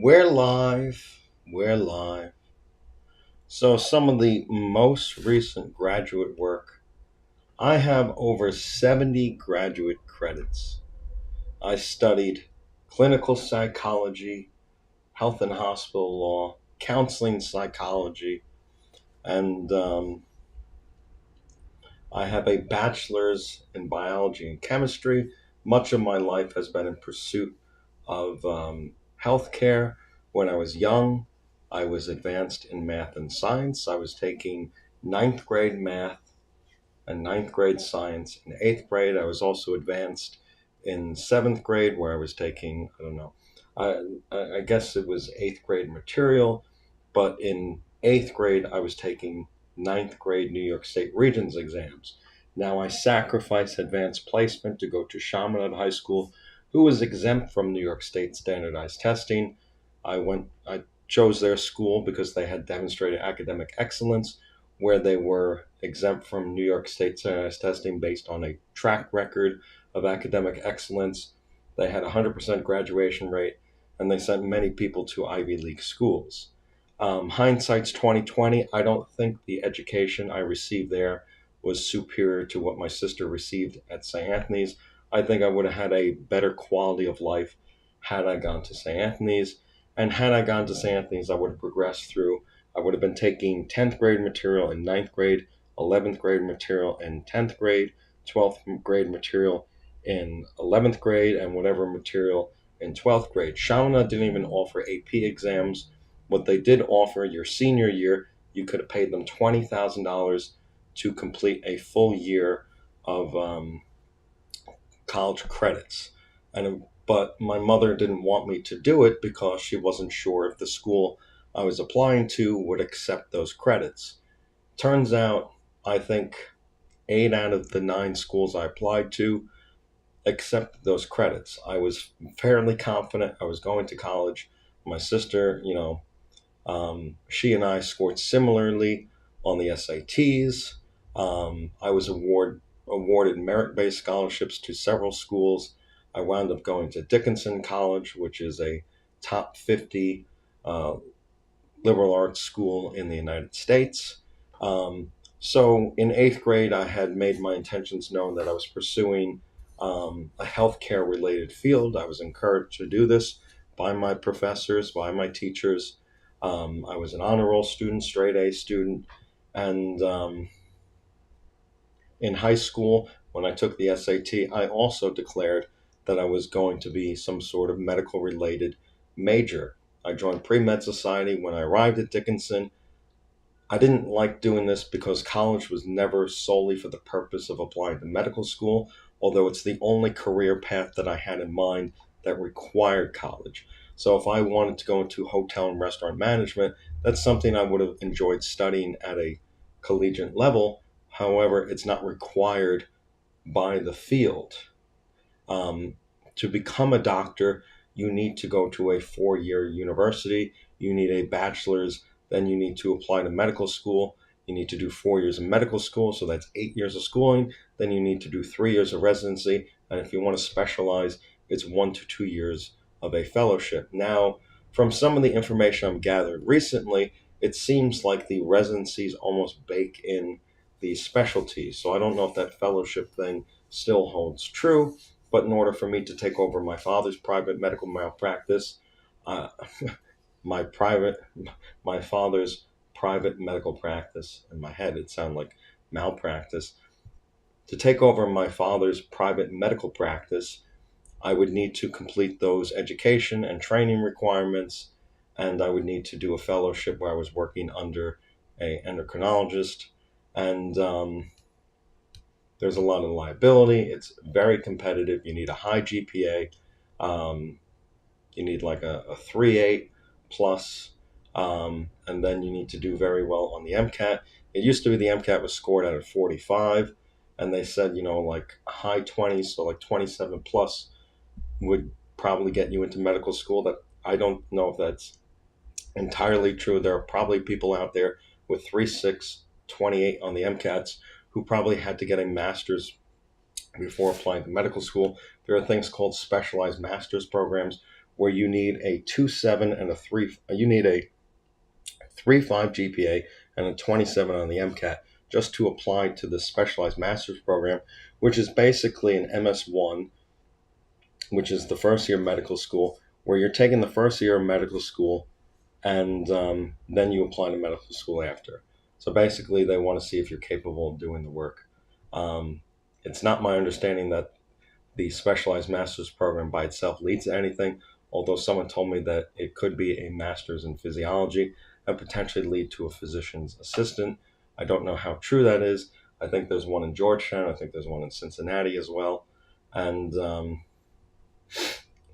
We're live. We're live. So, some of the most recent graduate work, I have over 70 graduate credits. I studied clinical psychology, health and hospital law, counseling psychology, and I have a bachelor's in biology and chemistry. Much of my life has been in pursuit of healthcare. When I was young, I was advanced in math and science. I was taking ninth grade math and ninth grade science. In eighth grade, I was also advanced in seventh grade, where I was taking, I don't know, I guess it was eighth grade material, but in eighth grade, I was taking ninth grade New York State Regents exams. Now, I sacrificed advanced placement to go to Chaminade High School, who was exempt from New York State standardized testing. I chose their school because they had demonstrated academic excellence, where they were exempt from New York State standardized testing based on a track record of academic excellence. They had a 100% graduation rate, and they sent many people to Ivy League schools. Hindsight's 2020. I don't think the education I received there was superior to what my sister received at St. Anthony's. I think I would have had a better quality of life had I gone to St. Anthony's. And had I gone to St. Anthony's, I would have progressed through. I would have been taking 10th grade material in ninth grade, 11th grade material in 10th grade, 12th grade material in 11th grade, and whatever material in 12th grade. Shauna didn't even offer AP exams. What they did offer your senior year, you could have paid them $20,000 to complete a full year of college credits. But my mother didn't want me to do it because she wasn't sure if the school I was applying to would accept those credits. Turns out, I think 8 out of the 9 schools I applied to accepted those credits. I was fairly confident I was going to college. My sister, she and I scored similarly on the SATs. I was awarded merit based scholarships to several schools. I wound up going to Dickinson College, which is a top 50 uh, liberal arts school in the United States. So in eighth grade, I had made my intentions known that I was pursuing a healthcare related field. I was encouraged to do this by my professors, by my teachers. I was an honor roll student, straight A student, and in high school, when I took the SAT, I also declared that I was going to be some sort of medical related major. I joined Pre Med Society when I arrived at Dickinson. I didn't like doing this because college was never solely for the purpose of applying to medical school, although it's the only career path that I had in mind that required college. So if I wanted to go into hotel and restaurant management, that's something I would have enjoyed studying at a collegiate level. However, it's not required by the field. Um, to become a doctor, you need to go to a 4 year university, you need a bachelor's, then you need to apply to medical school. You need to do 4 years of medical school, so that's 8 years of schooling. Then you need to do 3 years of residency. And if you want to specialize, it's 1 to 2 years of a fellowship. Now, from some of the information I've gathered recently, it seems like the residencies almost bake in the specialties. So I don't know if that fellowship thing still holds true. But in order for me to take over my father's private medical malpractice, uh, my private, my father's private medical practice, in my head it sounded like malpractice. To take over my father's private medical practice, I would need to complete those education and training requirements, and I would need to do a fellowship where I was working under a endocrinologist, and there's a lot of liability. It's very competitive. You need a high GPA. Um, you need like a 3.8 plus, and then you need to do very well on the MCAT. It used to be the MCAT was scored out of 45, and they said, like high 20s, so like 27 plus would probably get you into medical school. That I don't know if that's entirely true. There are probably people out there with 3.6, 28 on the MCATs who probably had to get a master's before applying to medical school. There are things called specialized master's programs where you need a 2.7 and a 3, you need a 3.5 GPA and a 27 on the MCAT just to apply to the specialized master's program, which is basically an MS1, which is the first year of medical school, where you're taking the first year of medical school and then you apply to medical school after. So basically, they want to see if you're capable of doing the work. Um, it's not my understanding that the specialized master's program by itself leads to anything, although someone told me that it could be a master's in physiology and potentially lead to a physician's assistant. I don't know how true that is. I think there's one in Georgetown. I think there's one in Cincinnati as well. And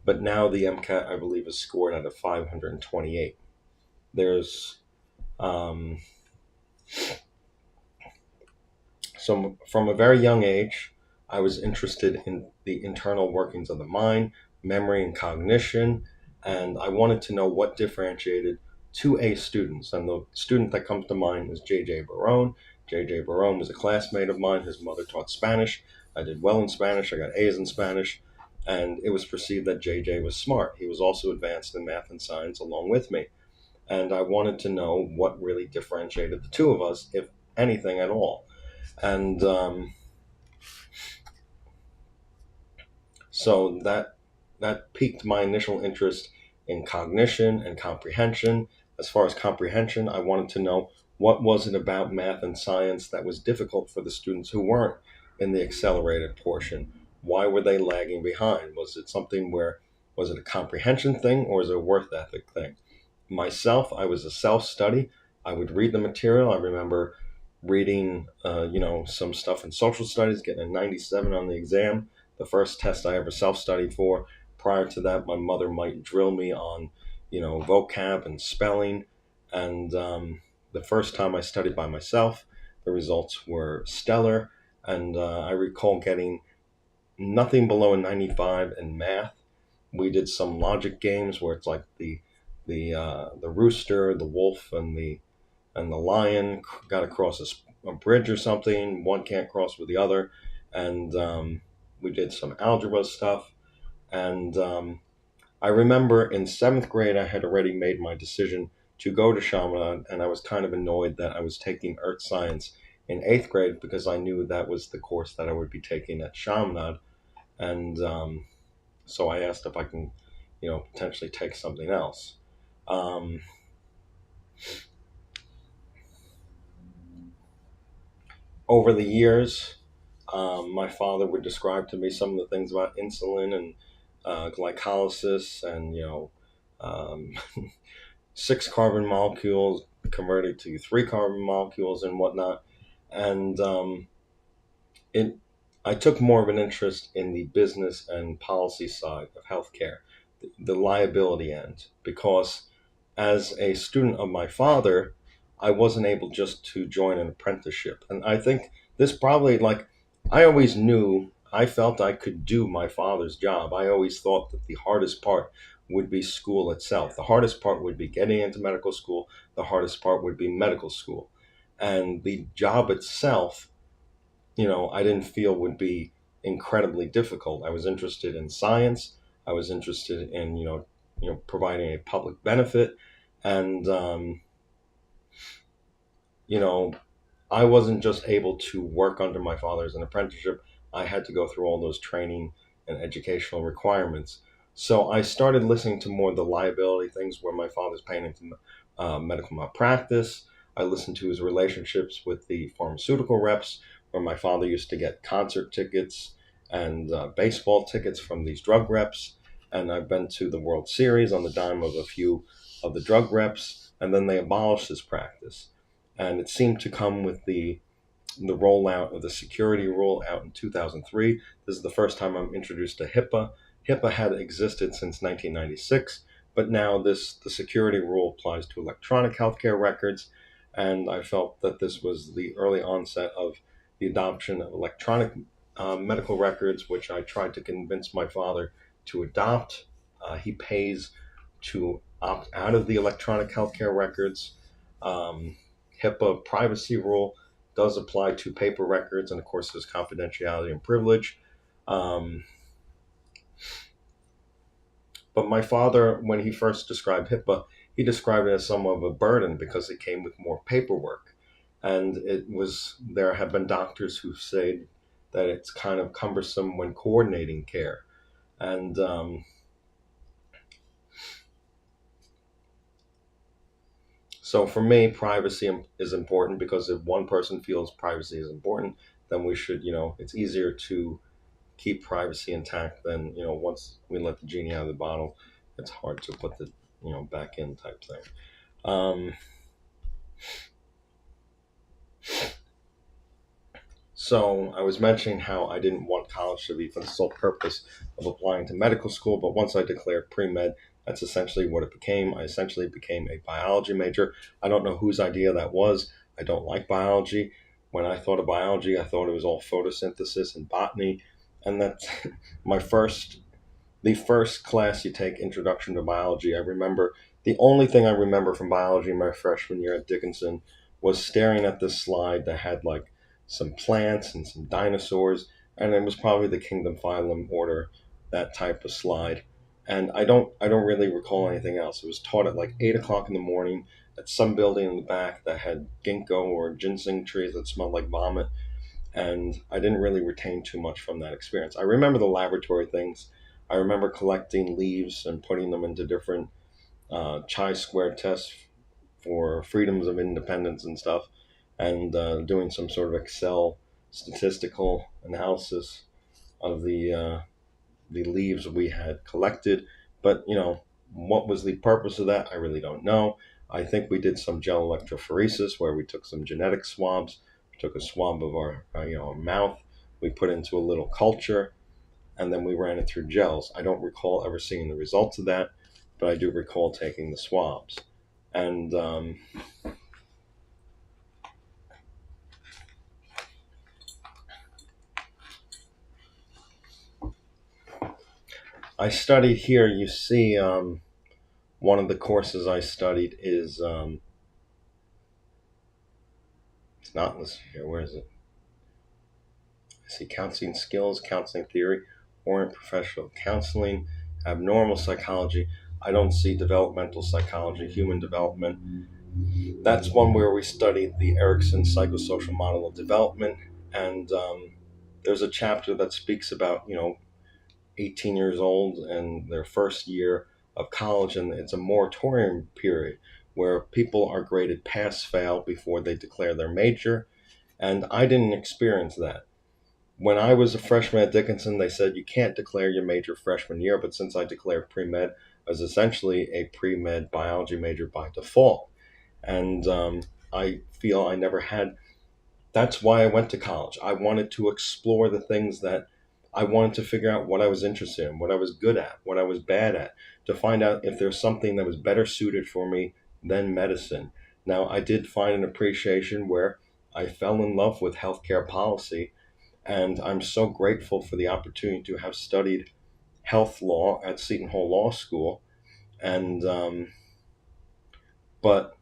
but now the MCAT, I believe, is scored at a 528. There's um, so from a very young age, I was interested in the internal workings of the mind, memory, and cognition, and I wanted to know what differentiated 2A students. And the student that comes to mind is J.J. Barone. J.J. Barone was a classmate of mine. His mother taught Spanish. I did well in Spanish. I got A's in Spanish. And it was perceived that J.J. was smart. He was also advanced in math and science along with me. And I wanted to know what really differentiated the two of us, if anything at all. And so that piqued my initial interest in cognition and comprehension. As far as comprehension, I wanted to know what was it about math and science that was difficult for the students who weren't in the accelerated portion. Why were they lagging behind? Was it a comprehension thing, or is it a worth ethic thing? Myself, I was a self-study. I would read the material. I remember reading, some stuff in social studies, getting a 97 on the exam, the first test I ever self-studied for. Prior to that, my mother might drill me on, vocab and spelling. And the first time I studied by myself, the results were stellar. And I recall getting nothing below a 95 in math. We did some logic games where it's like the rooster, the wolf, and the lion got across a bridge or something. One can't cross with the other, and we did some algebra stuff. And I remember in seventh grade, I had already made my decision to go to Chaminade, and I was kind of annoyed that I was taking earth science in eighth grade because I knew that was the course that I would be taking at Chaminade. And so I asked if I can, potentially take something else. Um, Over the years, my father would describe to me some of the things about insulin and glycolysis and, um, six carbon molecules converted to three carbon molecules and whatnot. And it, I took more of an interest in the business and policy side of healthcare, the liability end, because as a student of my father, I wasn't able just to join an apprenticeship. And I think this probably, like, I always knew, I felt I could do my father's job. I always thought that the hardest part would be school itself. The hardest part would be getting into medical school. The hardest part would be medical school. And the job itself, I didn't feel would be incredibly difficult. I was interested in science. I was interested in, providing a public benefit. And, you know, I wasn't just able to work under my father as an apprenticeship. I had to go through all those training and educational requirements. So I started listening to more of the liability things where my father's paying into medical malpractice. I listened to his relationships with the pharmaceutical reps, where my father used to get concert tickets and baseball tickets from these drug reps. And I've been to the World Series on the dime of a few of the drug reps, and then they abolished this practice. And it seemed to come with the rollout of the security rule out in 2003. This is the first time I'm introduced to HIPAA. HIPAA had existed since 1996, but now the security rule applies to electronic healthcare records, and I felt that this was the early onset of the adoption of electronic medical records, which I tried to convince my father to adopt. He pays to opt out of the electronic healthcare records. Um, HIPAA privacy rule does apply to paper records, and of course, there's confidentiality and privilege. Um, But my father, when he first described HIPAA, he described it as somewhat of a burden because it came with more paperwork. And there have been doctors who say that it's kind of cumbersome when coordinating care. And so for me, privacy is important because if one person feels privacy is important, then we should, it's easier to keep privacy intact than, once we let the genie out of the bottle, it's hard to put the, back in type thing. Um, so I was mentioning how I didn't want college to be for the sole purpose of applying to medical school, but once I declared pre-med, that's essentially what it became. I essentially became a biology major. I don't know whose idea that was. I don't like biology. When I thought of biology, I thought it was all photosynthesis and botany, and that's my first the first class you take, Introduction to Biology. I remember the only thing I remember from biology my freshman year at Dickinson was staring at this slide that had like some plants and some dinosaurs, and it was probably the Kingdom Phylum Order, that type of slide. And I don't really recall anything else. It was taught at like 8 o'clock in the morning at some building in the back that had ginkgo or ginseng trees that smelled like vomit, and I didn't really retain too much from that experience. I remember the laboratory things. I remember collecting leaves and putting them into different chi-square tests for freedoms of independence and stuff, and doing some sort of Excel statistical analysis of the leaves we had collected. But what was the purpose of that? I really don't know. I think we did some gel electrophoresis where we took some genetic swabs, took a swab of our mouth, we put into a little culture, and then we ran it through gels. I don't recall ever seeing the results of that, but I do recall taking the swabs. And I studied here. You see, one of the courses I studied is it's not listed here. Where is it? I see counseling skills, counseling theory, orient professional counseling, abnormal psychology. I don't see developmental psychology, human development. That's one where we studied the Erickson psychosocial model of development. And there's a chapter that speaks about, 18 years old and their first year of college, and it's a moratorium period where people are graded pass fail before they declare their major. And I didn't experience that. When I was a freshman at Dickinson, they said you can't declare your major freshman year, but since I declared pre med, I was essentially a pre med biology major by default. And I feel I never had. That's why I went to college. I wanted to explore the things that I wanted to figure out what I was interested in, what I was good at, what I was bad at, to find out if there's something that was better suited for me than medicine. Now, I did find an appreciation where I fell in love with healthcare policy, and I'm so grateful for the opportunity to have studied health law at Seton Hall Law School. And but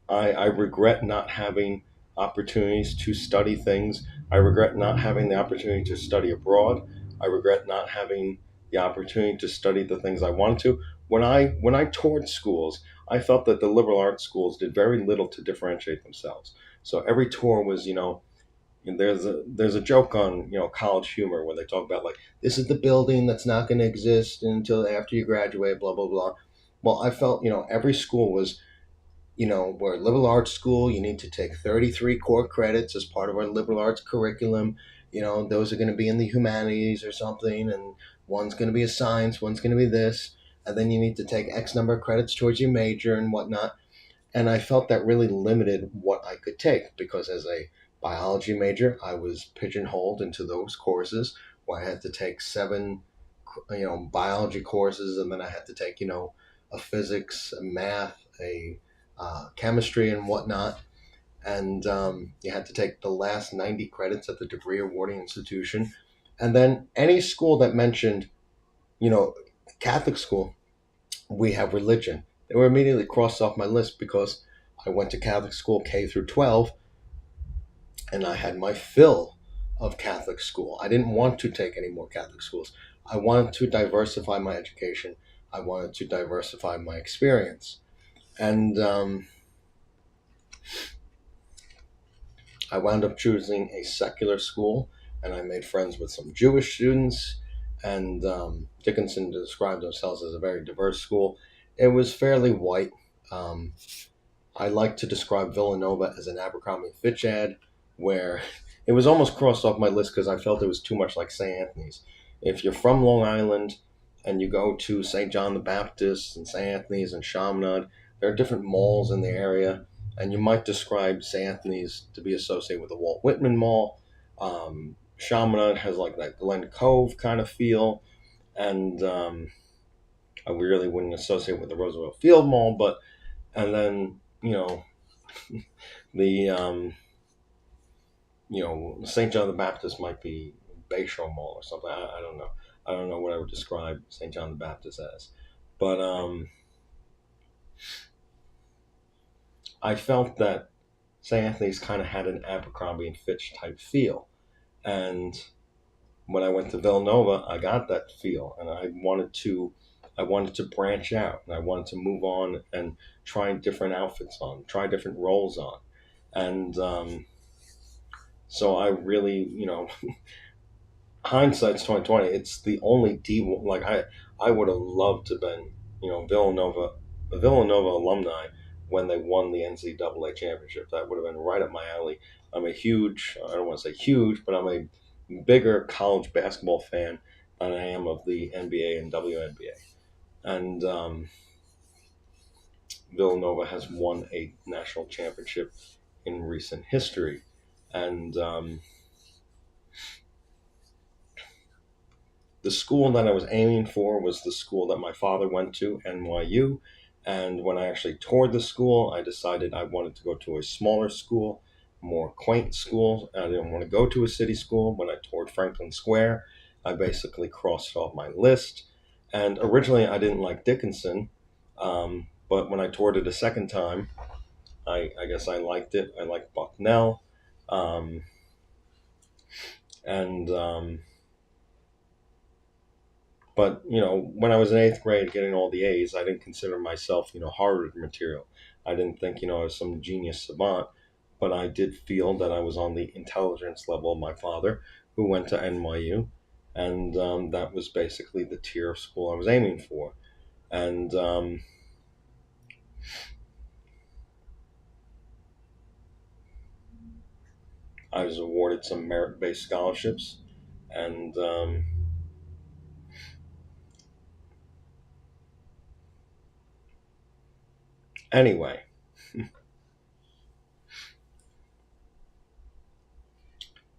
I regret not having opportunities to study things. I regret not having the opportunity to study abroad. I regret not having the opportunity to study the things I want to. When I toured schools, I felt that the liberal arts schools did very little to differentiate themselves. So every tour was, and there's a joke on college humor where they talk about like this is the building that's not going to exist until after you graduate, blah blah blah. Well, I felt every school was we're a liberal arts school. You need to take 33 core credits as part of our liberal arts curriculum. Those are going to be in the humanities or something, and one's going to be a science, one's going to be this, and then you need to take X number of credits towards your major and whatnot. And I felt that really limited what I could take because as a biology major, I was pigeonholed into those courses where I had to take 7, biology courses, and then I had to take, a physics, a math, a chemistry and whatnot. And you had to take the last 90 credits at the degree awarding institution. And then any school that mentioned, Catholic school, we have religion. They were immediately crossed off my list because I went to Catholic school K through 12 and I had my fill of Catholic school. I didn't want to take any more Catholic schools. I wanted to diversify my education. I wanted to diversify my experience. And I wound up choosing a secular school, and I made friends with some Jewish students. And Dickinson described themselves as a very diverse school. It was fairly white. Um, I like to describe Villanova as an Abercrombie and Fitch ad, where it was almost crossed off my list because I felt it was too much like St. Anthony's. If you're from Long Island and you go to St. John the Baptist and St. Anthony's and Chaminade, there are different malls in the area, and you might describe St. Anthony's to be associated with the Walt Whitman Mall. Chaminade has like that Glen Cove kind of feel, and I really wouldn't associate with the Roosevelt Field Mall, but and then the St. John the Baptist might be Bayshore Mall or something. I don't know. I don't know what I would describe St. John the Baptist as, but I felt that St. Anthony's kind of had an Abercrombie and Fitch type feel, and when I went to Villanova, I got that feel, and I wanted to branch out, and I wanted to move on and try different outfits on, try different roles on, and so I really, hindsight's 2020. It's the only D like I would have loved to have been Villanova alumni when they won the NCAA championship. That would have been right up my alley. I'm a huge, I don't want to say huge, but I'm a bigger college basketball fan than I am of the NBA and WNBA. And Villanova has won a national championship in recent history, and the school that I was aiming for was the school that my father went to, NYU. And when I actually toured the school, I decided I wanted to go to a smaller school, more quaint school. I didn't want to go to a city school. When I toured Franklin Square, I basically crossed it off my list. And originally, I didn't like Dickinson, but when I toured it a second time, I guess I liked it. I liked Bucknell. Um, and But when I was in eighth grade, getting all the A's, I didn't consider myself, Harvard material. I didn't think, I was some genius savant, but I did feel that I was on the intelligence level of my father, who went to NYU, and that was basically the tier of school I was aiming for. And I was awarded some merit-based scholarships, and anyway,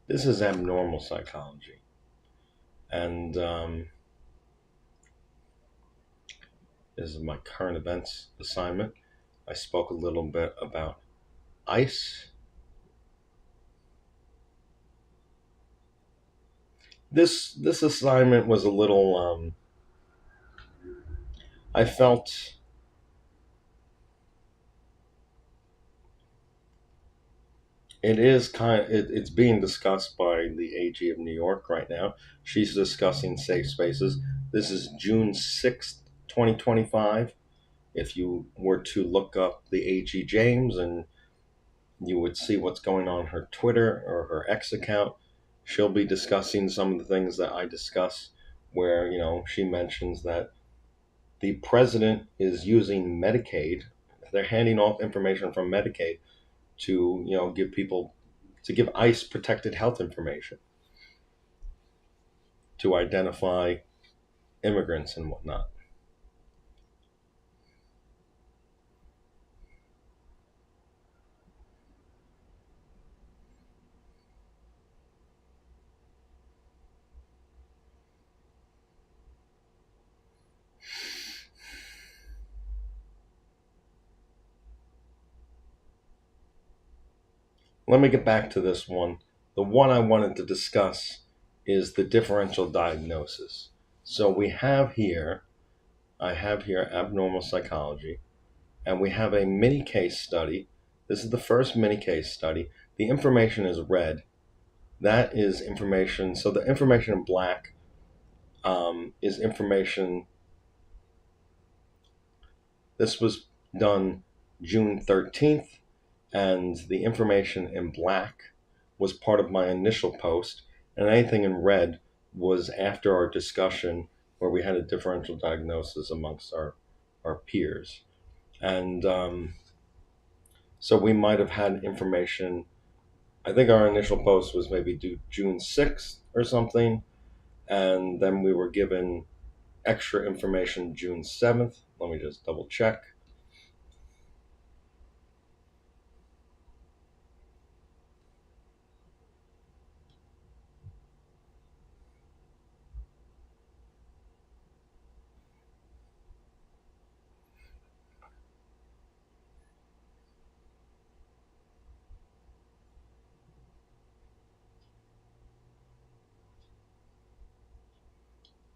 this is abnormal psychology, and this is my current events assignment. I spoke a little bit about ICE. This assignment was a little. I felt it's being discussed by the AG of New York right now. She's discussing safe spaces. This is June 6th, 2025. If you were to look up the AG James, and you would see what's going on her Twitter or her X account, she'll be discussing some of the things that I discuss, where she mentions that the president is using Medicaid. They're handing off information from Medicaid to give people, to give ICE protected health information to identify immigrants and whatnot. Let me get back to this one. The one I wanted to discuss is the differential diagnosis. So I have here abnormal psychology, and we have a mini case study. This is the first mini case study. The information is red. That is information. So the information in black is information This was done June 13th, and the information in black was part of my initial post, and anything in red was after our discussion where we had a differential diagnosis amongst our peers. And so we might have had information. I think our initial post was maybe due June 6th or something, and then we were given extra information June 7th. Let me just double check.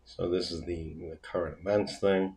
So this is the current events thing.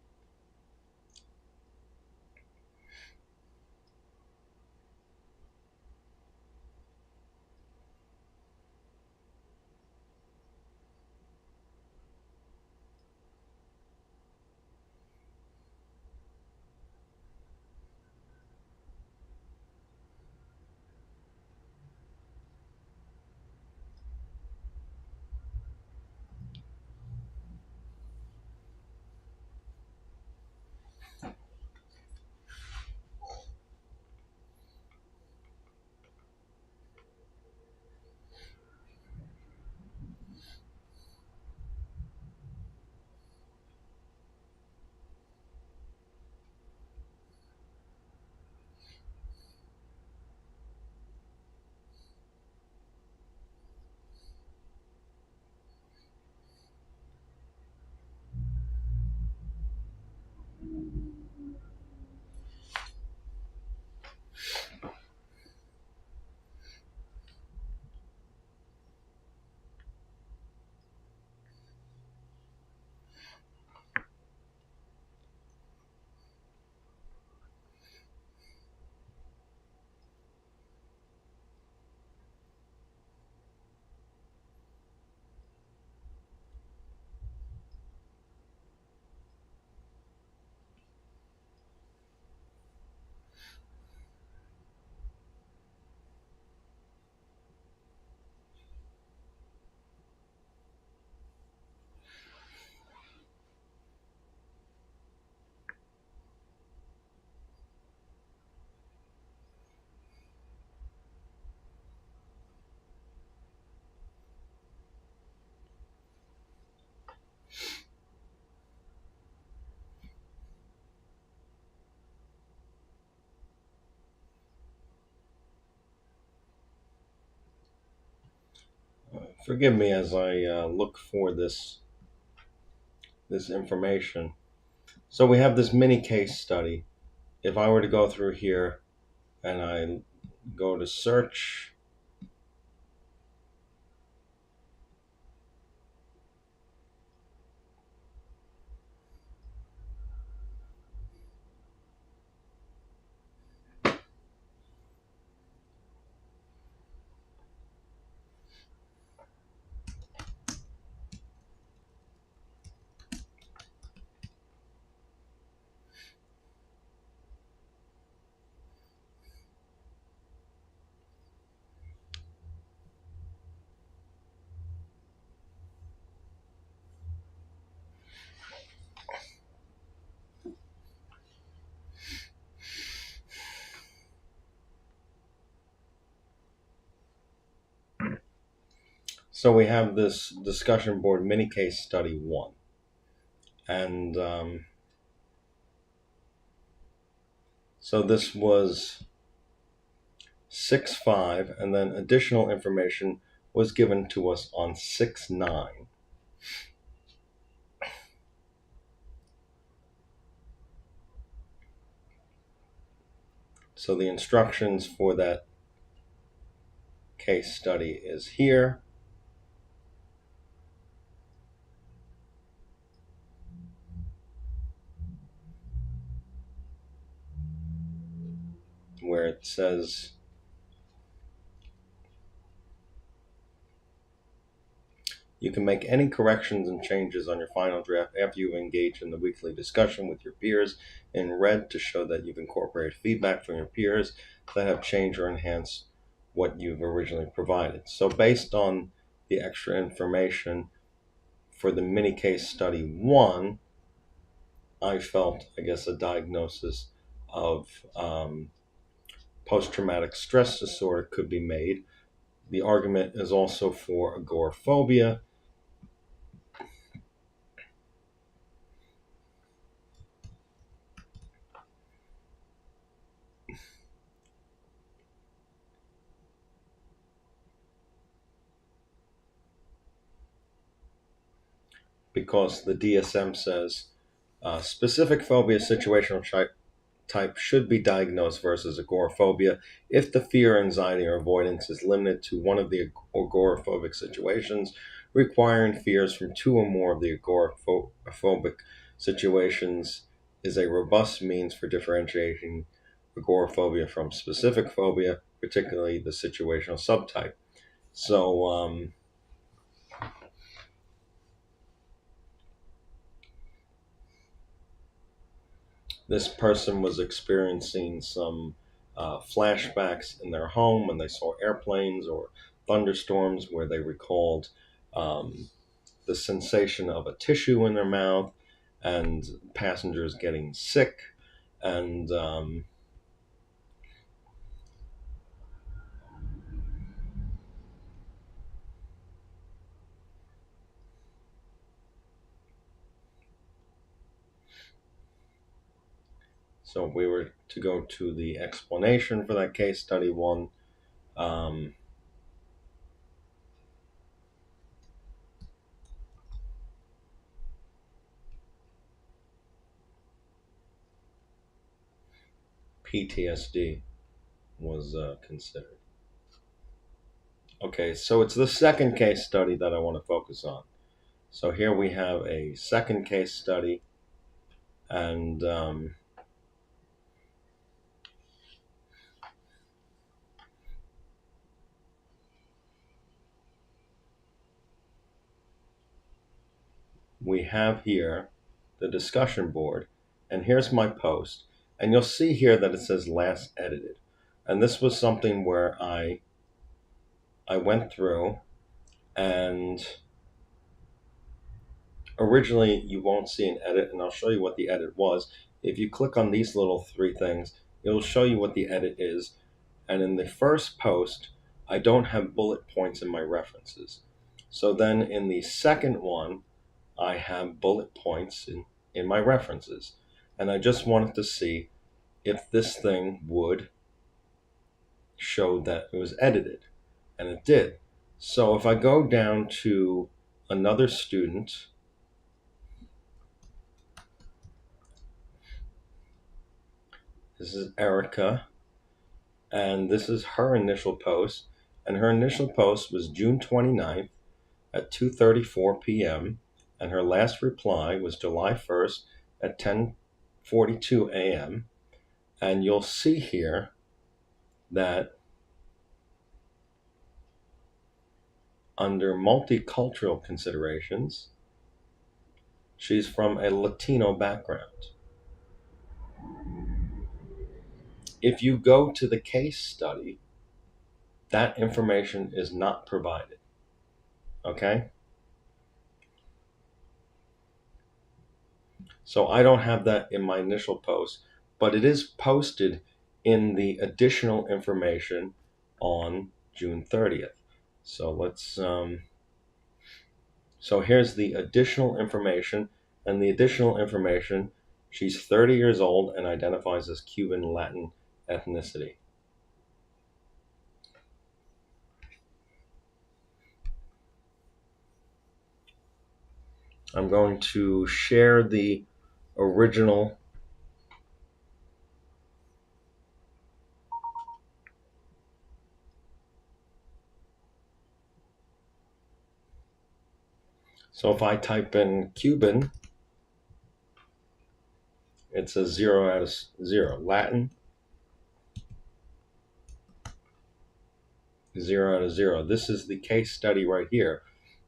Forgive me as I look for this information. So we have this mini case study. If I were to go through here and I go to search, so we have this discussion board mini case study 1. And so this was 6/5, and then additional information was given to us on 6/9. So the instructions for that case study is here. Where it says You can make any corrections and changes on your final draft after you've engaged in the weekly discussion with your peers in red to show that you've incorporated feedback from your peers that have changed or enhanced what you've originally provided. So based on the extra information for the mini case study 1, I felt, I guess, a diagnosis of post-traumatic stress disorder could be made. The argument is also for agoraphobia. Because the DSM says specific phobia situational type should be diagnosed versus agoraphobia if the fear, anxiety, or avoidance is limited to one of the agoraphobic situations, requiring fears from 2 or more of the agoraphobic situations is a robust means for differentiating agoraphobia from specific phobia, particularly the situational subtype. So, this person was experiencing some flashbacks in their home when they saw airplanes or thunderstorms, where they recalled the sensation of a tissue in their mouth and passengers getting sick. And so we were to go to the explanation for that case study 1. PTSD was considered. Okay, so it's the second case study that I want to focus on. So here we have a second case study, and we have here the discussion board, and here's my post, and you'll see here that it says last edited. And this was something where I went through, and originally you won't see an edit, and I'll show you what the edit was. If you click on these little 3 things, it'll show you what the edit is. And in the first post, I don't have bullet points in my references. So then in the second one, I have bullet points in my references. And I just wanted to see if this thing would show that it was edited. And it did. So if I go down to another student, this is Erica, and this is her initial post. And her initial post was June 29th at 2:34 p.m. and her last reply was July 1st at 10:42 a.m. And you'll see here that under multicultural considerations, she's from a Latino background. If you go to the case study, that information is not provided. Okay? So I don't have that in my initial post, but it is posted in the additional information on June 30th. So let's, so here's the additional information, and the additional information, she's 30 years old and identifies as Cuban Latin ethnicity. I'm going to share the original So if I type in Cuban, it's a 0 out of 0. Latin, 0 out of 0. This is the case study right here.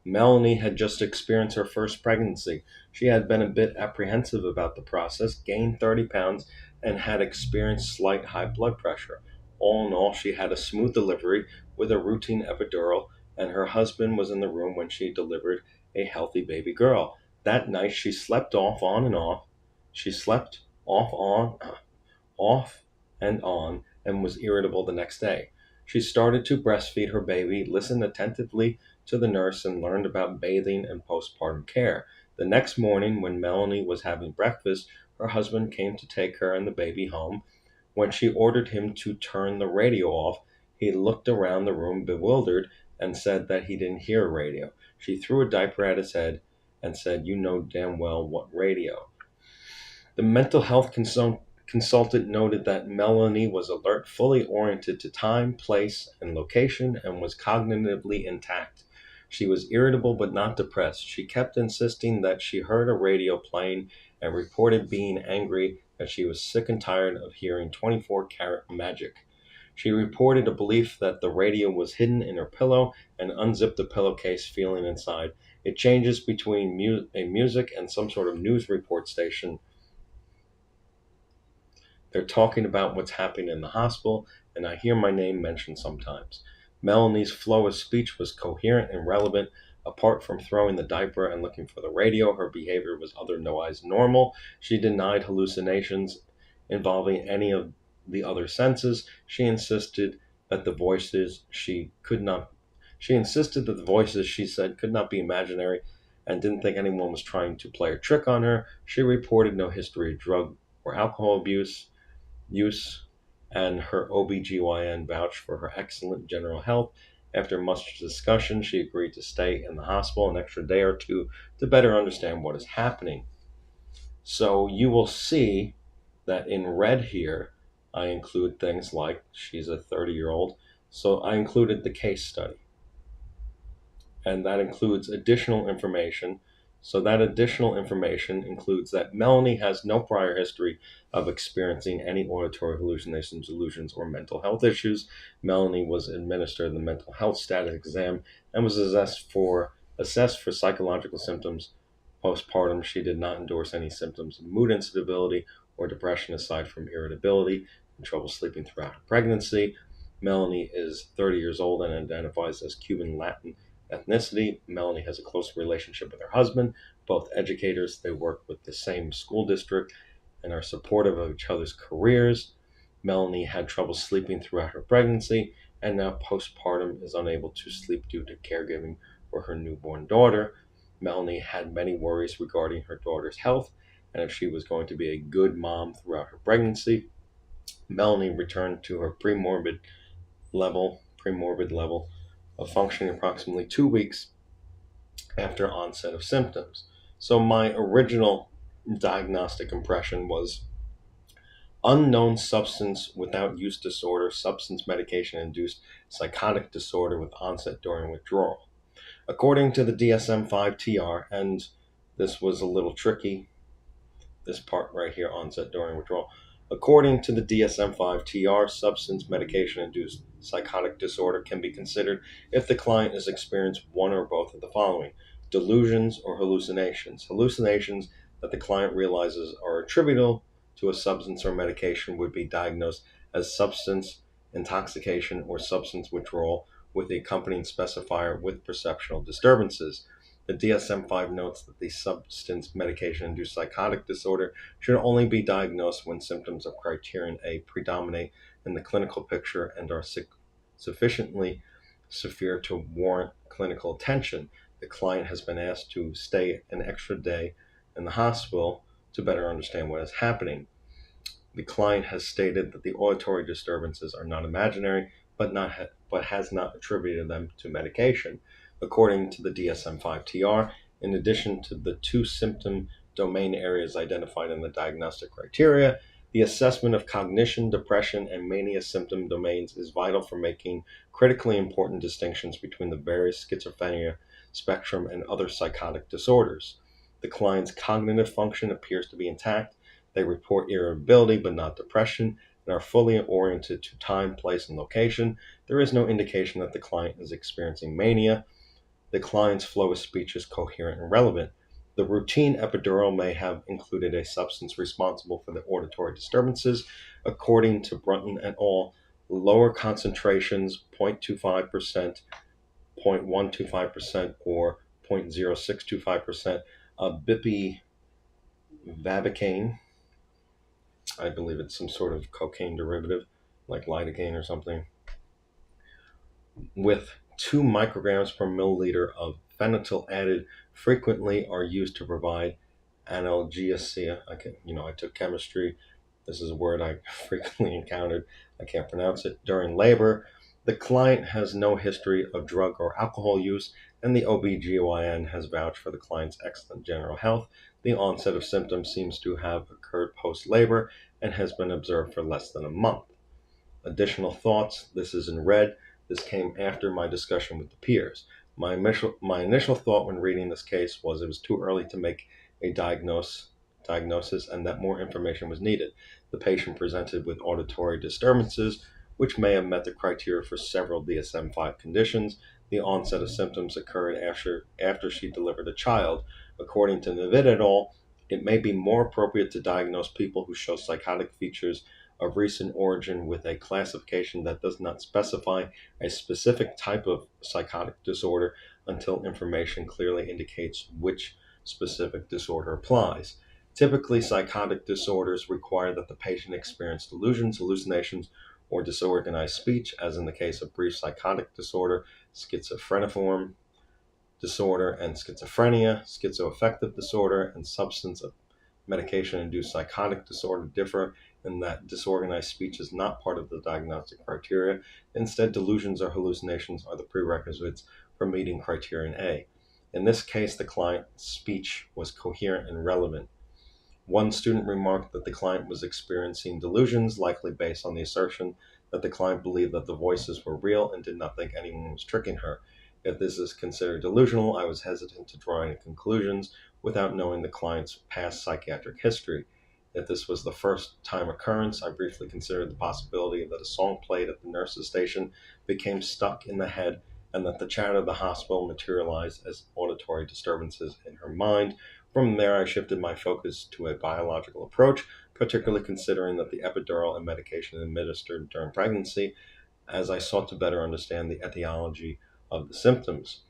Melanie had just experienced her first pregnancy. She had been a bit apprehensive about the process, gained 30 pounds, and had experienced slight high blood pressure. All in all, she had a smooth delivery with a routine epidural, and her husband was in the room when she delivered a healthy baby girl. That night, she slept off on and off. She slept off and on, and was irritable the next day. She started to breastfeed her baby, listened attentively to the nurse, and learned about bathing and postpartum care. The next morning, when Melanie was having breakfast, her husband came to take her and the baby home. When she ordered him to turn the radio off, he looked around the room bewildered and said that he didn't hear a radio. She threw a diaper at his head and said, "You know damn well what radio." The mental health consultant noted that Melanie was alert, fully oriented to time, place, and location, and was cognitively intact. She was irritable but not depressed. She kept insisting that she heard a radio playing and reported being angry that she was sick and tired of hearing 24-karat magic. She reported a belief that the radio was hidden in her pillow and unzipped the pillowcase, feeling inside. It changes between music and some sort of news report station. They're talking about what's happening in the hospital, and I hear my name mentioned sometimes. Melanie's flow of speech was coherent and relevant. Apart from throwing the diaper and looking for the radio, her behavior was otherwise normal. She denied hallucinations involving any of the other senses. She insisted that the voices she said could not be imaginary and didn't think anyone was trying to play a trick on her. She reported no history of drug or alcohol use, and her OBGYN vouched for her excellent general health. After much discussion, she agreed to stay in the hospital an extra day or two to better understand what is happening. So you will see that in red here, I include things like she's a 30-year-old. So I included the case study, and that includes additional information. So that additional information includes that Melanie has no prior history of experiencing any auditory hallucinations, illusions, or mental health issues. Melanie was administered the mental health status exam and was assessed for psychological symptoms. Postpartum, she did not endorse any symptoms of mood instability or depression aside from irritability and trouble sleeping throughout her pregnancy. Melanie is 30 years old and identifies as Cuban Latin ethnicity. Melanie has a close relationship with her husband, both educators. They work with the same school district and are supportive of each other's careers. Melanie had trouble sleeping throughout her pregnancy, and now postpartum is unable to sleep due to caregiving for her newborn daughter. Melanie had many worries regarding her daughter's health and if she was going to be a good mom throughout her pregnancy. Melanie returned to her premorbid level of functioning approximately 2 weeks after onset of symptoms. So my original diagnostic impression was unknown substance without use disorder, substance medication induced psychotic disorder with onset during withdrawal. According to the DSM-5-TR, and this was a little tricky, this part right here, onset during withdrawal. According to the DSM-5-TR, substance medication-induced psychotic disorder can be considered if the client has experienced one or both of the following: delusions or hallucinations. Hallucinations that the client realizes are attributable to a substance or medication would be diagnosed as substance intoxication or substance withdrawal with the accompanying specifier with perceptual disturbances. The DSM-5 notes that the substance medication-induced psychotic disorder should only be diagnosed when symptoms of criterion A predominate in the clinical picture and are sufficiently severe to warrant clinical attention. The client has been asked to stay an extra day in the hospital to better understand what is happening. The client has stated that the auditory disturbances are not imaginary, but has not attributed them to medication. According to the DSM-5-TR, in addition to the two symptom domain areas identified in the diagnostic criteria, the assessment of cognition, depression, and mania symptom domains is vital for making critically important distinctions between the various schizophrenia spectrum and other psychotic disorders. The client's cognitive function appears to be intact. They report irritability but not depression and are fully oriented to time, place, and location. There is no indication that the client is experiencing mania. The client's flow of speech is coherent and relevant. The routine epidural may have included a substance responsible for the auditory disturbances. According to Brunton et al., lower concentrations, 0.25%, 0.125%, or 0.0625% of bupivacaine, I believe it's some sort of cocaine derivative, like lidocaine or something, with 2 micrograms per milliliter of phenytoin added frequently are used to provide analgesia. I took chemistry. This is a word I frequently encountered. I can't pronounce it. During labor, the client has no history of drug or alcohol use, and the OBGYN has vouched for the client's excellent general health. The onset of symptoms seems to have occurred post-labor and has been observed for less than a month. Additional thoughts. This is in red. This came after my discussion with the peers. My initial thought when reading this case was it was too early to make a diagnosis and that more information was needed. The patient presented with auditory disturbances, which may have met the criteria for several DSM-5 conditions. The onset of symptoms occurred after she delivered a child. According to Navid et al., it may be more appropriate to diagnose people who show psychotic features of recent origin with a classification that does not specify a specific type of psychotic disorder until information clearly indicates which specific disorder applies. Typically, psychotic disorders require that the patient experience delusions, hallucinations, or disorganized speech, as in the case of brief psychotic disorder, schizophreniform disorder, and schizophrenia. Schizoaffective disorder and substance medication-induced psychotic disorder differ in that disorganized speech is not part of the diagnostic criteria. Instead, delusions or hallucinations are the prerequisites for meeting criterion A. In this case, the client's speech was coherent and relevant. One student remarked that the client was experiencing delusions, likely based on the assertion that the client believed that the voices were real and did not think anyone was tricking her. If this is considered delusional, I was hesitant to draw any conclusions without knowing the client's past psychiatric history. If this was the first time occurrence, I briefly considered the possibility that a song played at the nurse's station became stuck in the head and that the chatter of the hospital materialized as auditory disturbances in her mind. From there, I shifted my focus to a biological approach, particularly considering that the epidural and medication administered during pregnancy, as I sought to better understand the etiology of the symptoms.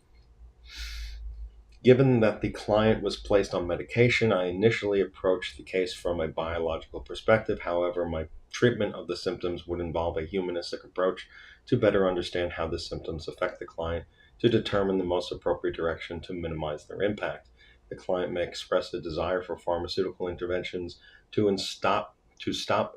Given that the client was placed on medication, I initially approached the case from a biological perspective. However, my treatment of the symptoms would involve a humanistic approach to better understand how the symptoms affect the client to determine the most appropriate direction to minimize their impact. The client may express a desire for pharmaceutical interventions to stop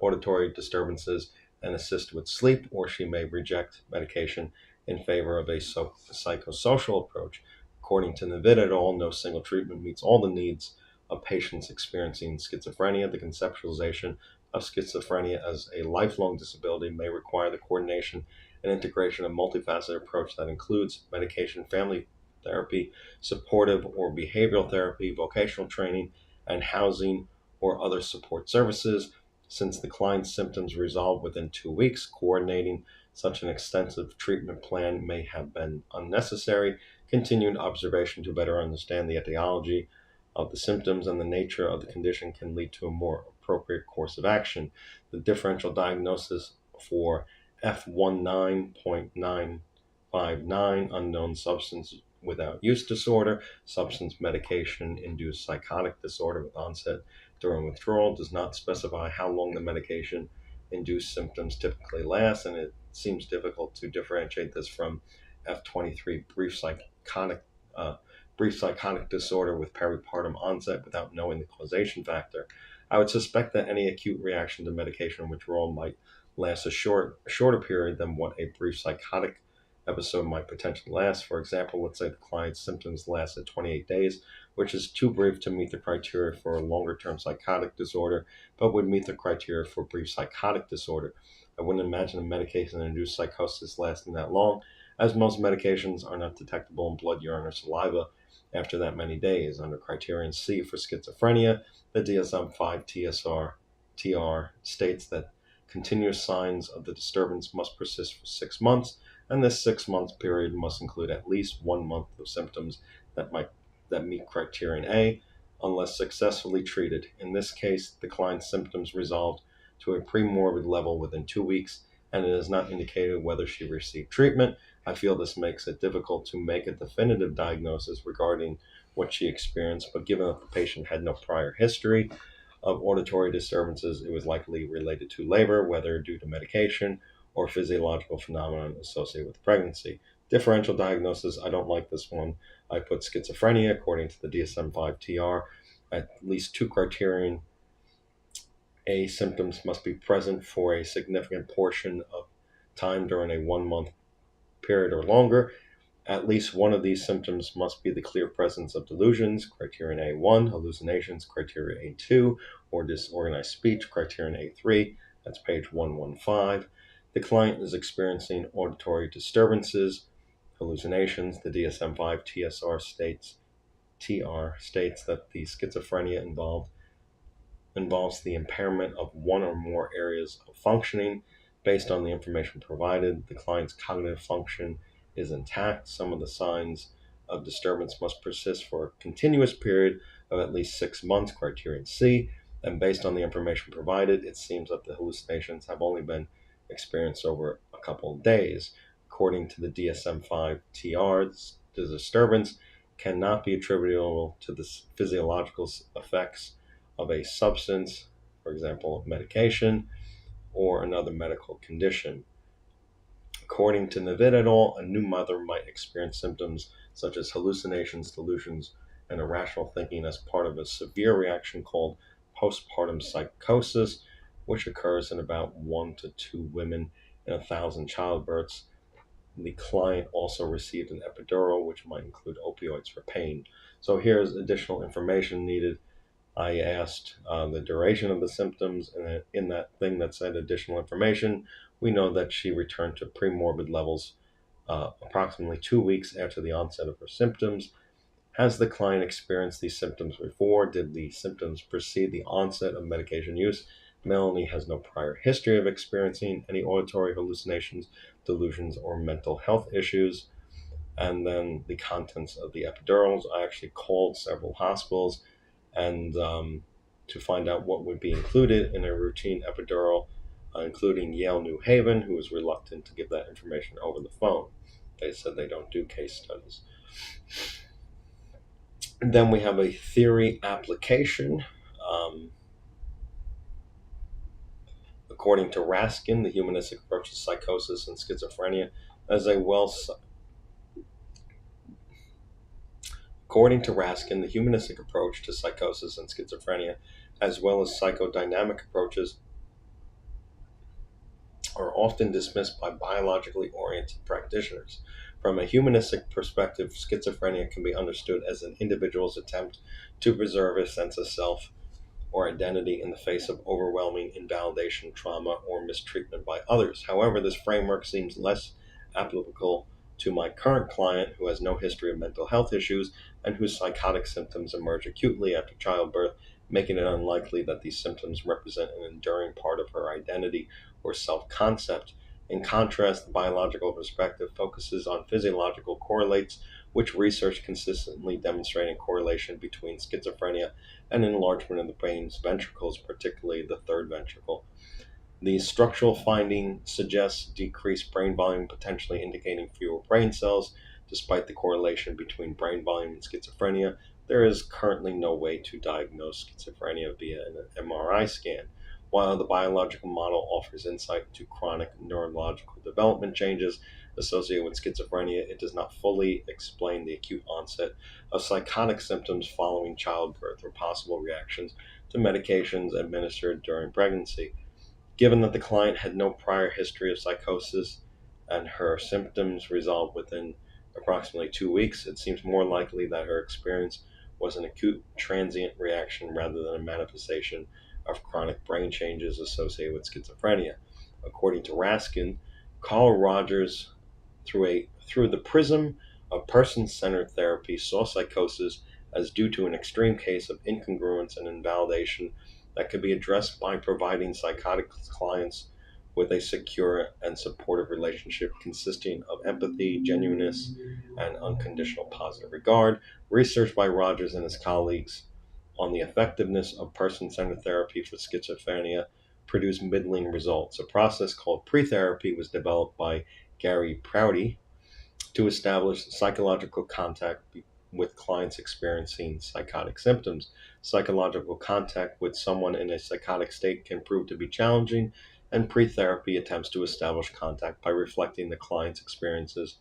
auditory disturbances and assist with sleep, or she may reject medication in favor of a psychosocial approach. According to Navid et al., no single treatment meets all the needs of patients experiencing schizophrenia. The conceptualization of schizophrenia as a lifelong disability may require the coordination and integration of multifaceted approach that includes medication, family therapy, supportive or behavioral therapy, vocational training, and housing or other support services. Since the client's symptoms resolve within 2 weeks, coordinating such an extensive treatment plan may have been unnecessary. Continued observation to better understand the etiology of the symptoms and the nature of the condition can lead to a more appropriate course of action. The differential diagnosis for F19.959 unknown substance without use disorder, substance medication induced psychotic disorder with onset during withdrawal, does not specify how long the medication induced symptoms typically last, and it seems difficult to differentiate this from F23 brief psychotic disorder with peripartum onset without knowing the causation factor. I would suspect that any acute reaction to medication withdrawal might last a shorter period than what a brief psychotic episode might potentially last. For example, let's say the client's symptoms lasted 28 days, which is too brief to meet the criteria for a longer-term psychotic disorder, but would meet the criteria for brief psychotic disorder. I wouldn't imagine a medication-induced psychosis lasting that long, as most medications are not detectable in blood, urine, or saliva after that many days. Under criterion C for schizophrenia, the DSM-5 TR states that continuous signs of the disturbance must persist for 6 months. and this 6 month period must include at least 1 month of symptoms that might that meet criterion A, unless successfully treated. In this case, the client's symptoms resolved to a premorbid level within 2 weeks, and it is not indicated whether she received treatment. I feel this makes it difficult to make a definitive diagnosis regarding what she experienced, but given that the patient had no prior history of auditory disturbances, it was likely related to labor, whether due to medication or physiological phenomenon associated with pregnancy. Differential diagnosis, I don't like this one. I put schizophrenia according to the DSM-5 TR. At least two criterion. A, symptoms must be present for a significant portion of time during a 1 month period or longer. At least one of these symptoms must be the clear presence of delusions, criterion A1, hallucinations, criterion A2, or disorganized speech, criterion A3, that's page 115. The client is experiencing auditory disturbances, hallucinations. The DSM-5 TR states that the schizophrenia involves the impairment of one or more areas of functioning. Based on the information provided, the client's cognitive function is intact. Some of the signs of disturbance must persist for a continuous period of at least 6 months, criterion C. And based on the information provided, it seems that the hallucinations have only been experienced over a couple of days. According to the DSM-5 TR, the disturbance cannot be attributable to the physiological effects of a substance, for example, medication, or another medical condition. According to Navid et al., a new mother might experience symptoms such as hallucinations, delusions, and irrational thinking as part of a severe reaction called postpartum psychosis, which occurs in about 1 to 2 women in 1,000 childbirths. The client also received an epidural, which might include opioids for pain. So here's additional information needed. I asked the duration of the symptoms, and in that thing that said additional information, we know that she returned to premorbid levels approximately 2 weeks after the onset of her symptoms. Has the client experienced these symptoms before? Did the symptoms precede the onset of medication use? Melanie has no prior history of experiencing any auditory hallucinations, delusions, or mental health issues. And then the contents of the epidurals. I actually called several hospitals and to find out what would be included in a routine epidural, including Yale New Haven, who was reluctant to give that information over the phone. They said they don't do case studies. And then we have a theory application. According to Raskin, the humanistic approach to psychosis and schizophrenia as a According to Raskin, the humanistic approach to psychosis and schizophrenia, as well as psychodynamic approaches, are often dismissed by biologically oriented practitioners. From a humanistic perspective, schizophrenia can be understood as an individual's attempt to preserve a sense of self or identity in the face of overwhelming invalidation, trauma, or mistreatment by others. However, this framework seems less applicable to my current client, who has no history of mental health issues and whose psychotic symptoms emerge acutely after childbirth, making it unlikely that these symptoms represent an enduring part of her identity or self-concept. In contrast, the biological perspective focuses on physiological correlates, which research consistently demonstrating correlation between schizophrenia and enlargement of the brain's ventricles, particularly the third ventricle. The structural finding suggests decreased brain volume, potentially indicating fewer brain cells. Despite the correlation between brain volume and schizophrenia, there is currently no way to diagnose schizophrenia via an MRI scan. While the biological model offers insight into chronic neurological development changes associated with schizophrenia, it does not fully explain the acute onset of psychotic symptoms following childbirth or possible reactions to medications administered during pregnancy. Given that the client had no prior history of psychosis and her symptoms resolved within approximately 2 weeks, it seems more likely that her experience was an acute transient reaction rather than a manifestation of chronic brain changes associated with schizophrenia. According to Raskin, Carl Rogers, through the prism of person-centered therapy, saw psychosis as due to an extreme case of incongruence and invalidation that could be addressed by providing psychotic clients with a secure and supportive relationship consisting of empathy, genuineness, and unconditional positive regard. Research by Rogers and his colleagues on the effectiveness of person centered therapy for schizophrenia produced middling results. A process called pre therapy was developed by Gary Prouty to establish psychological contact with clients experiencing psychotic symptoms. Psychological contact with someone in a psychotic state can prove to be challenging, and pre therapy attempts to establish contact by reflecting the client's experiences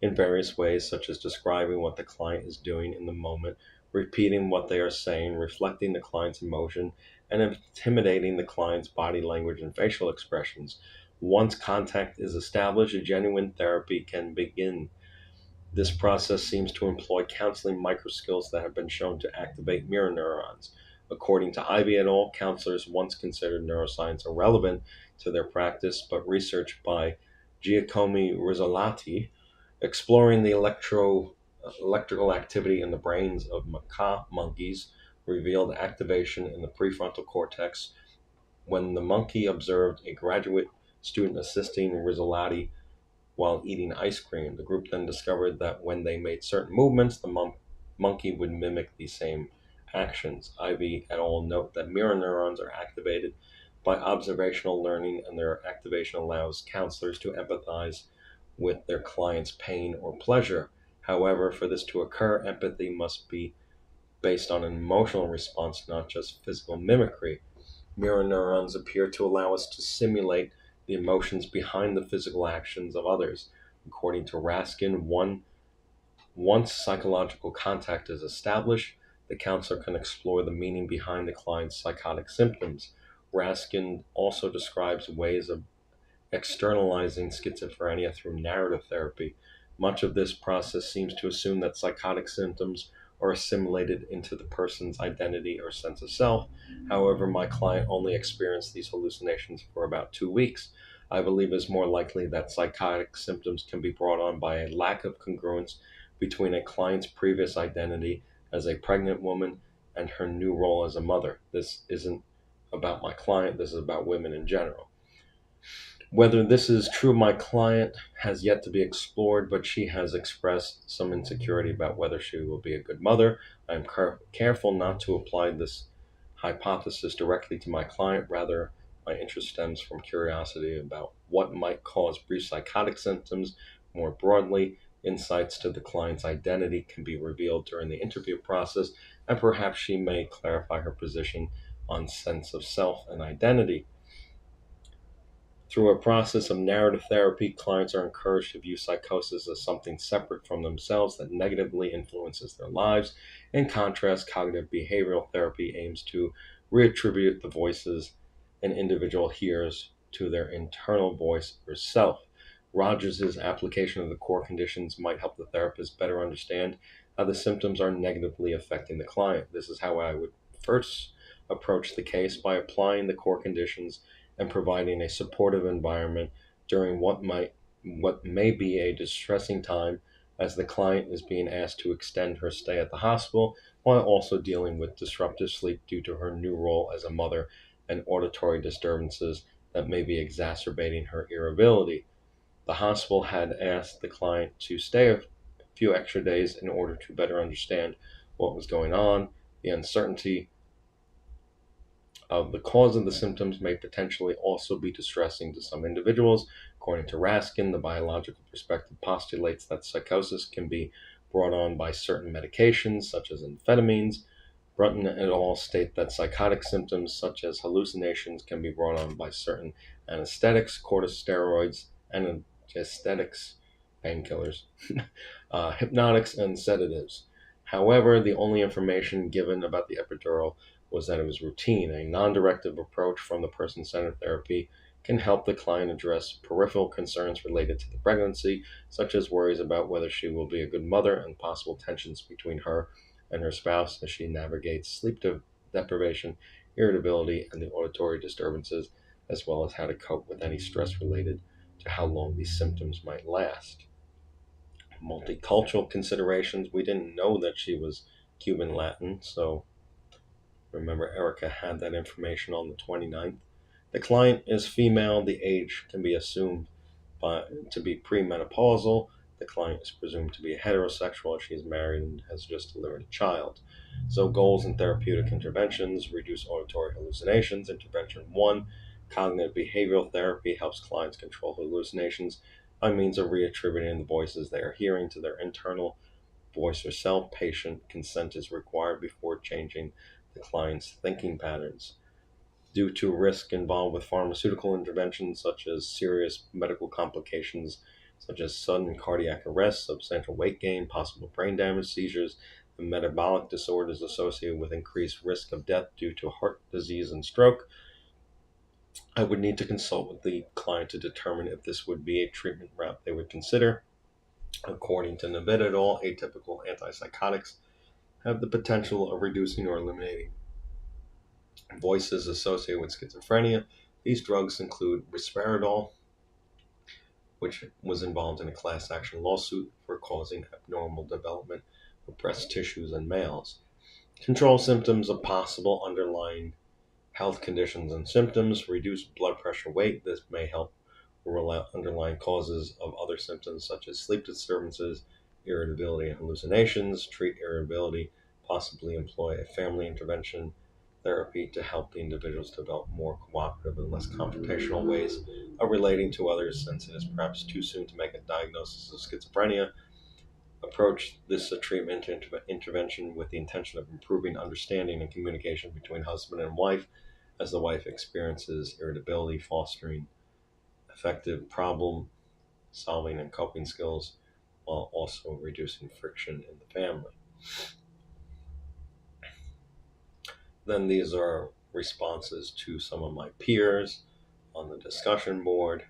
in various ways, such as describing what the client is doing in the moment, repeating what they are saying, reflecting the client's emotion, and intimidating the client's body language and facial expressions. Once contact is established, a genuine therapy can begin. This process seems to employ counseling microskills that have been shown to activate mirror neurons. According to Ivy et al., counselors once considered neuroscience irrelevant to their practice, but research by Giacomo Rizzolatti exploring the electrical activity in the brains of macaque monkeys revealed activation in the prefrontal cortex when the monkey observed a graduate student assisting Rizzolatti while eating ice cream. The group then discovered that when they made certain movements, the monkey would mimic the same actions. Ivy et al. Note that mirror neurons are activated by observational learning, and their activation allows counselors to empathize with their client's pain or pleasure. However, for this to occur, empathy must be based on an emotional response, not just physical mimicry. Mirror neurons appear to allow us to simulate the emotions behind the physical actions of others. According to Raskin, once psychological contact is established, the counselor can explore the meaning behind the client's psychotic symptoms. Raskin also describes ways of externalizing schizophrenia through narrative therapy. Much of this process seems to assume that psychotic symptoms are assimilated into the person's identity or sense of self. However, my client only experienced these hallucinations for about 2 weeks. I believe it's more likely that psychotic symptoms can be brought on by a lack of congruence between a client's previous identity as a pregnant woman and her new role as a mother. This isn't about my client, this is about women in general. Whether this is true, my client has yet to be explored, but she has expressed some insecurity about whether she will be a good mother. I am careful not to apply this hypothesis directly to my client. Rather, my interest stems from curiosity about what might cause brief psychotic symptoms. More broadly, insights to the client's identity can be revealed during the interview process, and perhaps she may clarify her position on sense of self and identity. Through a process of narrative therapy, clients are encouraged to view psychosis as something separate from themselves that negatively influences their lives. In contrast, cognitive behavioral therapy aims to reattribute the voices an individual hears to their internal voice or self. Rogers' application of the core conditions might help the therapist better understand how the symptoms are negatively affecting the client. This is how I would first approach the case, by applying the core conditions and providing a supportive environment during what may be a distressing time, as the client is being asked to extend her stay at the hospital while also dealing with disruptive sleep due to her new role as a mother and auditory disturbances that may be exacerbating her irritability. The hospital had asked the client to stay a few extra days in order to better understand what was going on. The uncertainty of the cause of the symptoms may potentially also be distressing to some individuals. According to Raskin, the biological perspective postulates that psychosis can be brought on by certain medications, such as amphetamines. Brunton et al. State that psychotic symptoms, such as hallucinations, can be brought on by certain anesthetics, corticosteroids, anesthetics, painkillers, hypnotics, and sedatives. However, the only information given about the epidural was that it was routine. A non directive approach from the person centered therapy can help the client address peripheral concerns related to the pregnancy, such as worries about whether she will be a good mother and possible tensions between her and her spouse as she navigates sleep deprivation, irritability, and the auditory disturbances, as well as how to cope with any stress related to how long these symptoms might last. Multicultural considerations. We didn't know that she was Cuban Latin, so remember, Erica had that information on the 29th. The client is female. The age can be assumed to be premenopausal. The client is presumed to be heterosexual if she is married and has just delivered a child. So, goals and therapeutic interventions: reduce auditory hallucinations. Intervention 1: cognitive behavioral therapy helps clients control hallucinations by means of reattributing the voices they are hearing to their internal voice or self. Patient consent is required before changing the client's thinking patterns. Due to risk involved with pharmaceutical interventions, such as serious medical complications such as sudden cardiac arrest, substantial weight gain, possible brain damage, seizures, and metabolic disorders associated with increased risk of death due to heart disease and stroke, I would need to consult with the client to determine if this would be a treatment route they would consider. According to Nevididol, atypical antipsychotics have the potential of reducing or eliminating voices associated with schizophrenia. These drugs include risperidone, which was involved in a class action lawsuit for causing abnormal development of breast tissues in males. Control symptoms of possible underlying health conditions and symptoms. Reduce blood pressure, weight. This may help rule out underlying causes of other symptoms such as sleep disturbances, irritability, and hallucinations. Treat irritability. Possibly employ a family intervention therapy to help the individuals develop more cooperative and less confrontational ways of relating to others, since it is perhaps too soon to make a diagnosis of schizophrenia. Approach this treatment intervention with the intention of improving understanding and communication between husband and wife as the wife experiences irritability, fostering effective problem solving and coping skills, while also reducing friction in the family. Then these are responses to some of my peers on the discussion board.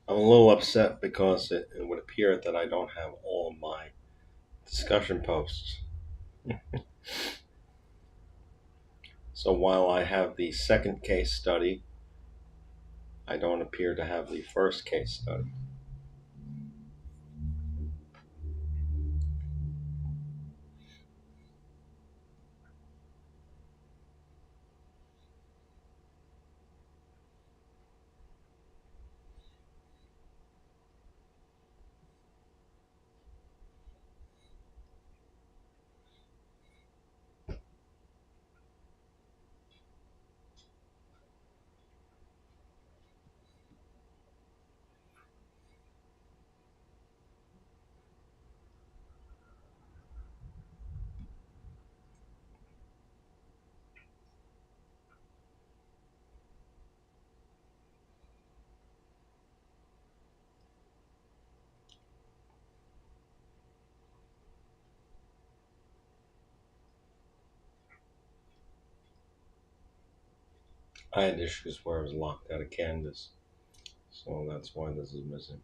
I'm a little upset because it would appear that I don't have all of my discussion posts. So while I have the second case study, I don't appear to have the first case study. I had issues where I was locked out of Canvas, so that's why this is missing.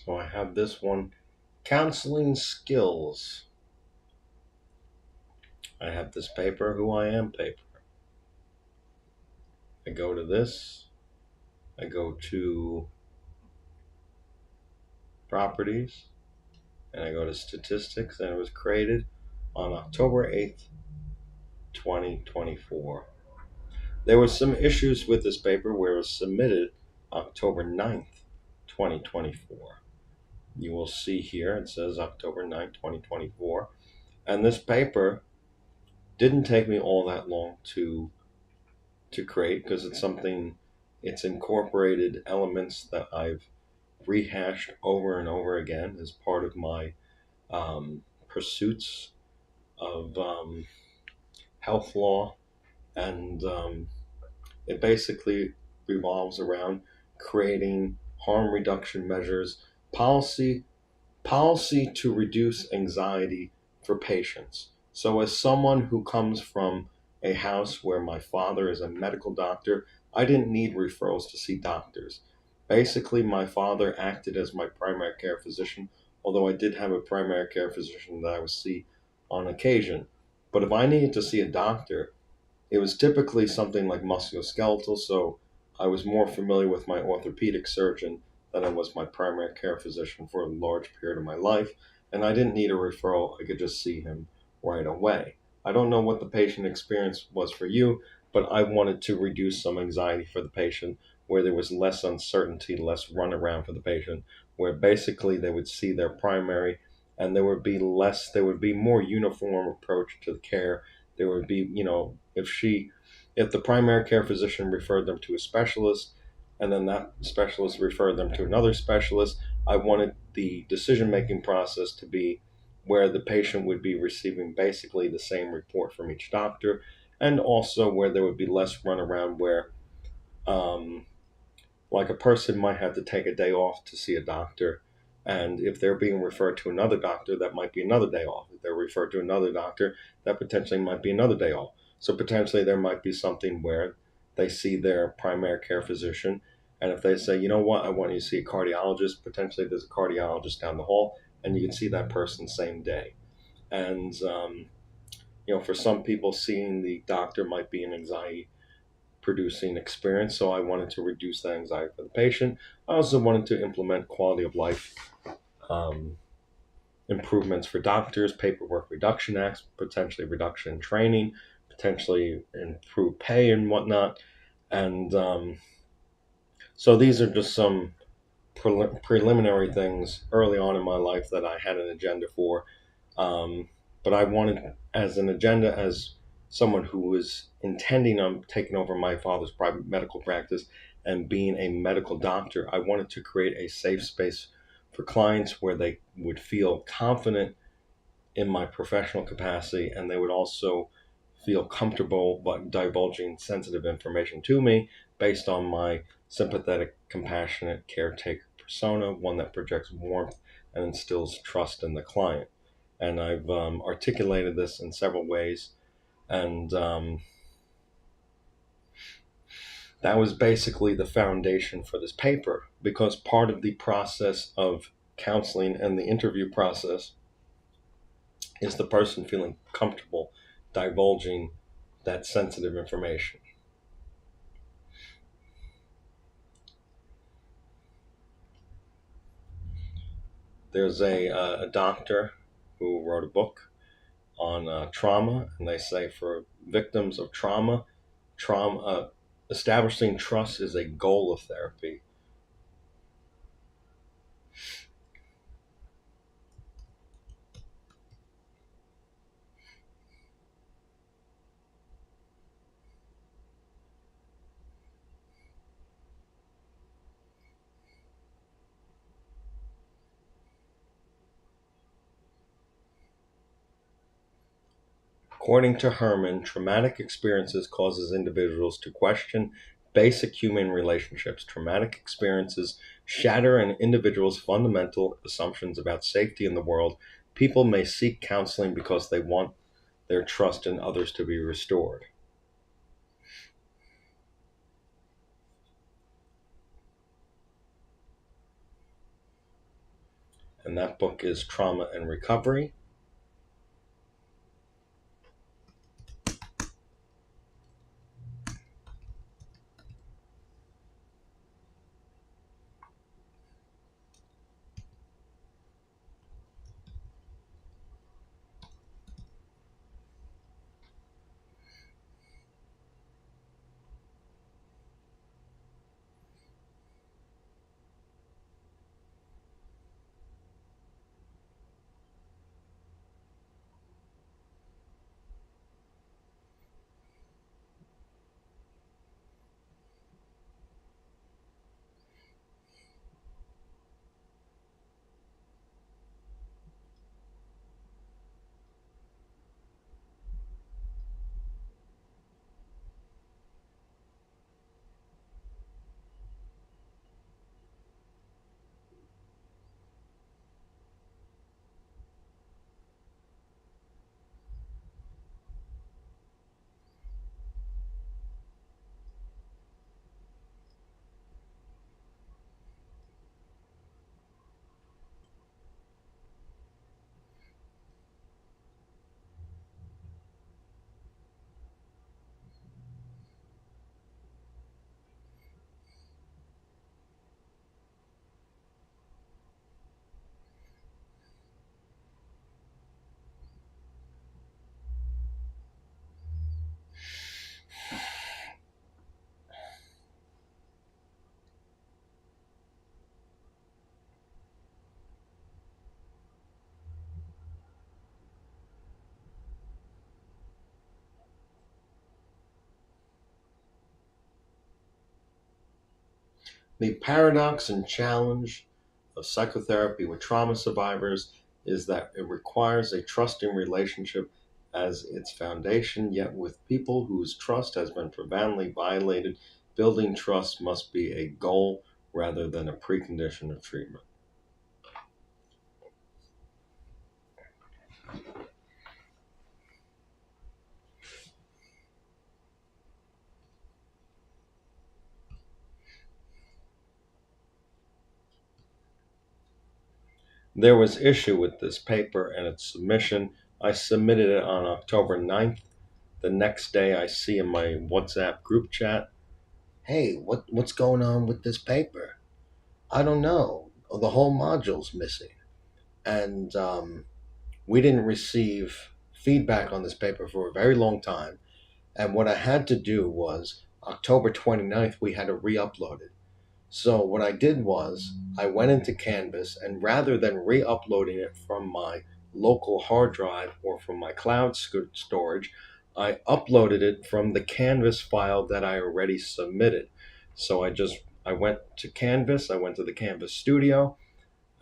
So I have this one, counseling skills. I have this paper, who I am paper. I go to this, I go to properties, and I go to statistics, and it was created on October 8th, 2024. There were some issues with this paper where it was submitted October 9th, 2024. You will see here it says October 9th, 2024. And this paper didn't take me all that long to create because it's incorporated elements that I've rehashed over and over again as part of my pursuits of health law, and it basically revolves around creating harm reduction measures, policy policy to reduce anxiety for patients. So, as someone who comes from a house where my father is a medical doctor, I didn't need referrals to see doctors. Basically, my father acted as my primary care physician, although I did have a primary care physician that I would see on occasion. But if I needed to see a doctor, it was typically something like musculoskeletal, so I was more familiar with my orthopedic surgeon than I was my primary care physician for a large period of my life, and I didn't need a referral. I could just see him right away. I don't know what the patient experience was for you, but I wanted to reduce some anxiety for the patient where there was less uncertainty, less runaround for the patient, where basically they would see their primary and there would be more uniform approach to the care. There would be, if the primary care physician referred them to a specialist and then that specialist referred them to another specialist, I wanted the decision making process to be where the patient would be receiving basically the same report from each doctor, and also where there would be less runaround where um, like a person might have to take a day off to see a doctor. And if they're being referred to another doctor, that might be another day off. If they're referred to another doctor, that potentially might be another day off. So potentially there might be something where they see their primary care physician. And if they say, you know what, I want you to see a cardiologist, potentially there's a cardiologist down the hall, and you can see that person same day. And, for some people, seeing the doctor might be an anxiety producing experience. So I wanted to reduce that anxiety for the patient. I also wanted to implement quality of life um, improvements for doctors, paperwork reduction acts, potentially reduction in training, potentially improve pay and whatnot. And so these are just some preliminary things early on in my life that I had an agenda for. Um, but I wanted, as an agenda, as someone who was intending on taking over my father's private medical practice and being a medical doctor, I wanted to create a safe space for clients where they would feel confident in my professional capacity, and they would also feel comfortable but divulging sensitive information to me based on my sympathetic, compassionate caretaker persona, one that projects warmth and instills trust in the client. And I've articulated this in several ways, and that was basically the foundation for this paper, because part of the process of counseling and the interview process is the person feeling comfortable divulging that sensitive information. There's a doctor who wrote a book on trauma, and they say for victims of trauma, establishing trust is a goal of therapy. According to Herman, traumatic experiences causes individuals to question basic human relationships. Traumatic experiences shatter an individual's fundamental assumptions about safety in the world. People may seek counseling because they want their trust in others to be restored. And that book is Trauma and Recovery. The paradox and challenge of psychotherapy with trauma survivors is that it requires a trusting relationship as its foundation, yet with people whose trust has been profoundly violated, building trust must be a goal rather than a precondition of treatment. there was issue with this paper and its submission. I submitted it on October 9th. The next day, I see in my WhatsApp group chat, hey, what's going on with this paper? I don't know. The whole module's missing. And we didn't receive feedback on this paper for a very long time. And what I had to do was October 29th, we had to re upload it. So what I did was I went into Canvas, and rather than re-uploading it from my local hard drive or from my cloud storage, I uploaded it from the Canvas file that I already submitted. So I went to Canvas, I went to the Canvas Studio,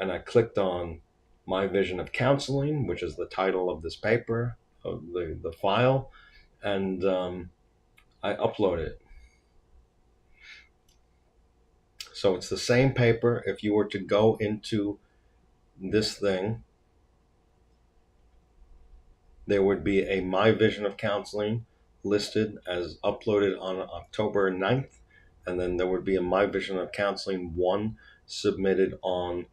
and I clicked on My Vision of Counseling, which is the title of this paper, of the file, and I uploaded it. So it's the same paper. If you were to go into this thing, there would be a My Vision of Counseling listed as uploaded on October 9th, and then there would be a My Vision of Counseling 1 submitted on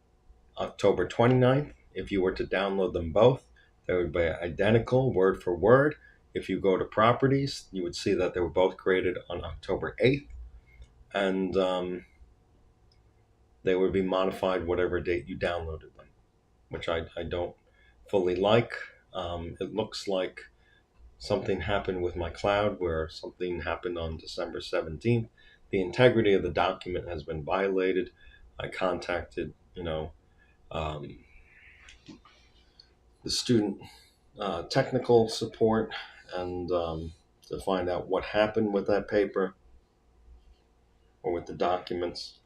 October 29th. If you were to download them both, they would be identical word for word. If you go to properties, you would see that they were both created on October 8th, and they would be modified whatever date you downloaded them, which I don't fully like. It looks like something happened with my cloud where something happened on December 17th. The integrity of the document has been violated. I contacted, um, the student technical support and to find out what happened with that paper or with the documents.